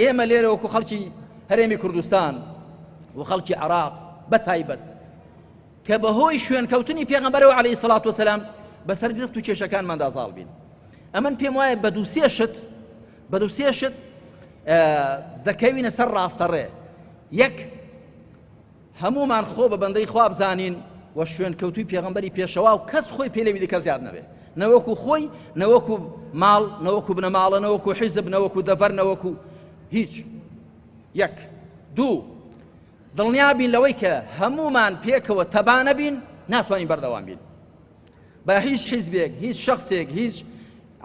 ئێمە لێرە وەکو خەڵکی هەرێمی کوردستان و خەڵکی عێراق بەتایبەت کە بەهۆی شوێنکەوتنی پێغەمبەرەوە عەلەیهی سەڵات وسەلام بەسەر گرفت و کێشەکانمان دازاڵ بین. ئەمن پێم وایە بە دوو سێ شت دەکەوینە سەر ڕاستەڕێ. یەک، هەمومان خۆ بە بەندەی خوا بزانین و شوێنکەوتوی پێغەمبەری پێشەوا و کەس خۆی پێلەوی کەس یاد نەبێ، نەوەکو خۆی، نەوەکو ماڵ، نەوەکو بنەماڵە، نەوەکو حیزب، نەوەکو دەڤەر، نەوەکو هیچ. یەک. دوو، دڵنیابین لەوەی کە هەمومان پێکەوە تەبانە بین ناتوانین بەردەوام بین بە هیچ حیزبێک، هیچ شەخصێک، هیچ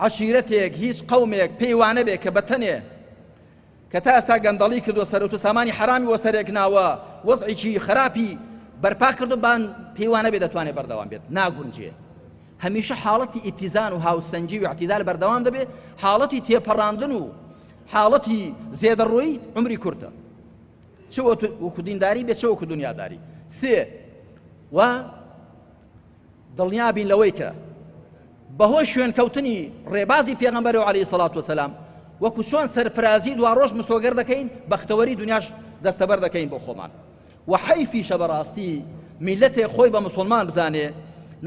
عەشیرەتێک، هیچ قەومێک پێیوانە بێ کە بەتەنێ کە تا ئێستا گەندەڵی کردووە سەرەوت و سامانی حرامی وەسەرێک ناوە وەزعێکی خراپی بەرپا کردو بان پێیوانە بێ دەتوانێت بەردەوام بێت، ناگونجێ. هەمیشە حاڵەتی ئیتیزان و هاوسەنجی و اعتیدال بەردەوام دەبێت، حاڵەتی تێپەڕاندن و حاڵەتی زێدەڕۆیی عمری کورتە، چ وەکو دینداری بێت چ وەکو دنیاداری. سێ، و دڵنیابین لەوەی کە بەهۆی شوێنکەوتنی ڕێبازی پێغەمبەرەوە عەلەیهی سەڵات وسەلام وەکو چۆن سەرفرازی دوا ڕۆژ مستۆگەر دەکەین، بەختەوەری دنیاش دەستەبەر دەکەین بۆ خۆمان. و حەیفیشە بەڕاستی میلەتێک خۆی بە مسلمان بزانێ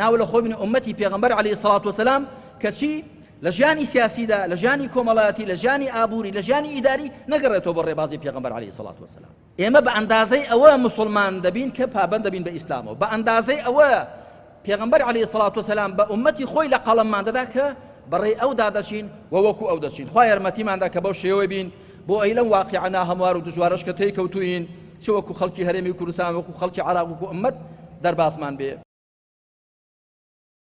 ناو لە خۆی بنێ ئومەتی پێغەمبەر عەلەیهی سەڵات وسەلام کەچی لە ژیانی سیاسیدا، لە ژیانی کۆمەڵایەتی، لە ژیانی ئابووری، لە ژیانی ئیداری نەگەڕێتەوە بە ڕێبازی پێغەمبەر عەلەیهی سەڵات وسەلام. ئێمە بە ئەندازەی ئەوە مسلمان دەبین کە پابەند دەبین بە ئیسلامەوە، بە ئەندازەی ئەوە پێغەمبەر عەلەیهی سەڵات وسەلام بە ئومەتی خۆی لە قەڵەممان دەدا کە بەڕێ ئەودا دەچین و وەکو ئەو دەچین. خوا یارمەتیماندا کە بەو شێوەیە بین بۆ ئەی لەم واقیعەنا هەموار و دژوارەش کە تێی کەوتوین، چ وەکو خەڵکی هەرێمی کوردستان، وەکو خەڵکی عێراق، وەکو ئومەت دەرباسمان بێ.